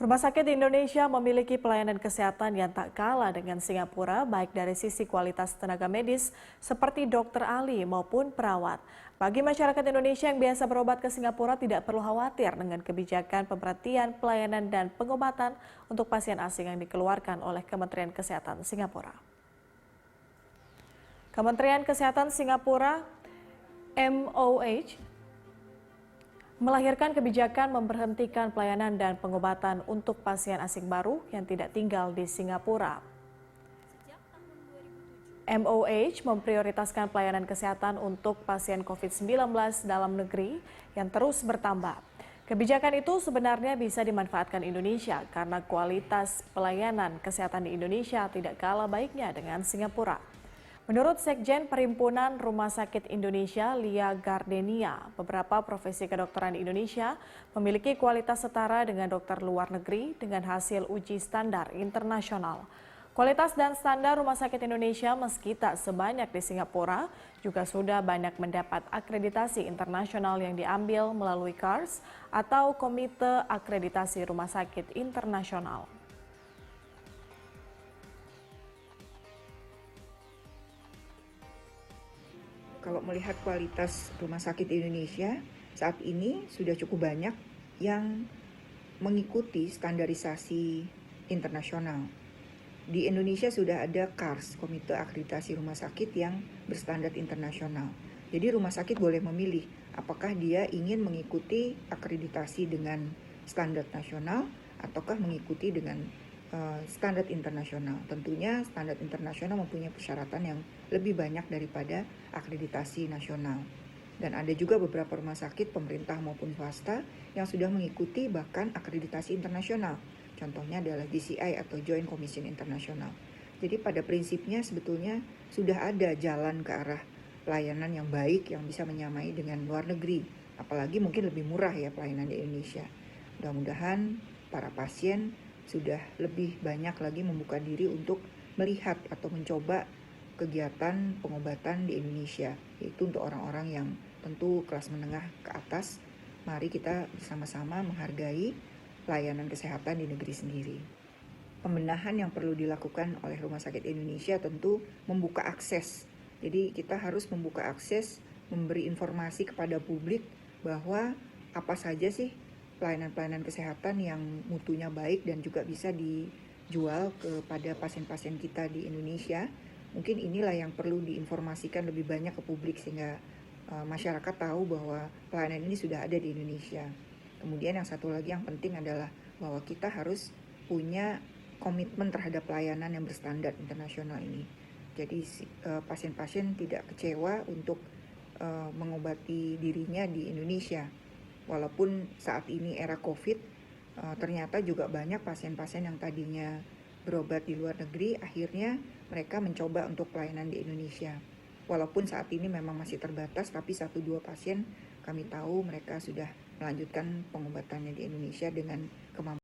Rumah sakit di Indonesia memiliki pelayanan kesehatan yang tak kalah dengan Singapura, baik dari sisi kualitas tenaga medis seperti dokter ahli maupun perawat. Bagi masyarakat Indonesia yang biasa berobat ke Singapura tidak perlu khawatir dengan kebijakan pemberhentian pelayanan dan pengobatan untuk pasien asing yang dikeluarkan oleh Kementerian Kesehatan Singapura. Kementerian Kesehatan Singapura MOH melahirkan kebijakan memberhentikan pelayanan dan pengobatan untuk pasien asing baru yang tidak tinggal di Singapura. MOH memprioritaskan pelayanan kesehatan untuk pasien COVID-19 dalam negeri yang terus bertambah. Kebijakan itu sebenarnya bisa dimanfaatkan Indonesia karena kualitas pelayanan kesehatan di Indonesia tidak kalah baiknya dengan Singapura. Menurut Sekjen Perhimpunan Rumah Sakit Indonesia, Lia Gardenia, beberapa profesi kedokteran di Indonesia memiliki kualitas setara dengan dokter luar negeri dengan hasil uji standar internasional. Kualitas dan standar rumah sakit Indonesia meski tak sebanyak di Singapura, juga sudah banyak mendapat akreditasi internasional yang diambil melalui KARS atau Komite Akreditasi Rumah Sakit Internasional. Kalau melihat kualitas rumah sakit di Indonesia, saat ini sudah cukup banyak yang mengikuti standarisasi internasional. Di Indonesia sudah ada KARS, Komite Akreditasi Rumah Sakit yang berstandar internasional. Jadi rumah sakit boleh memilih apakah dia ingin mengikuti akreditasi dengan standar nasional ataukah mengikuti dengan standar internasional. Tentunya standar internasional mempunyai persyaratan yang lebih banyak daripada akreditasi nasional. Dan ada juga beberapa rumah sakit pemerintah maupun swasta yang sudah mengikuti bahkan akreditasi internasional. Contohnya adalah JCI atau Joint Commission International. Jadi pada prinsipnya sebetulnya sudah ada jalan ke arah pelayanan yang baik yang bisa menyamai dengan luar negeri. Apalagi mungkin lebih murah ya pelayanan di Indonesia. Mudah-mudahan para pasien sudah lebih banyak lagi membuka diri untuk melihat atau mencoba kegiatan pengobatan di Indonesia, yaitu untuk orang-orang yang tentu kelas menengah ke atas. Mari kita bersama-sama menghargai pelayanan kesehatan di negeri sendiri. Pembenahan yang perlu dilakukan oleh Rumah Sakit Indonesia tentu membuka akses. Jadi kita harus membuka akses, memberi informasi kepada publik bahwa apa saja sih pelayanan-pelayanan kesehatan yang mutunya baik dan juga bisa dijual kepada pasien-pasien kita di Indonesia. Mungkin inilah yang perlu diinformasikan lebih banyak ke publik sehingga masyarakat tahu bahwa pelayanan ini sudah ada di Indonesia. Kemudian yang satu lagi yang penting adalah bahwa kita harus punya komitmen terhadap pelayanan yang berstandar internasional ini. Jadi pasien-pasien tidak kecewa untuk mengobati dirinya di Indonesia. Walaupun saat ini era COVID, ternyata juga banyak pasien-pasien yang tadinya berobat di luar negeri, akhirnya mereka mencoba untuk pelayanan di Indonesia. Walaupun saat ini memang masih terbatas, tapi 1-2 pasien kami tahu mereka sudah melanjutkan pengobatannya di Indonesia dengan kemampuan.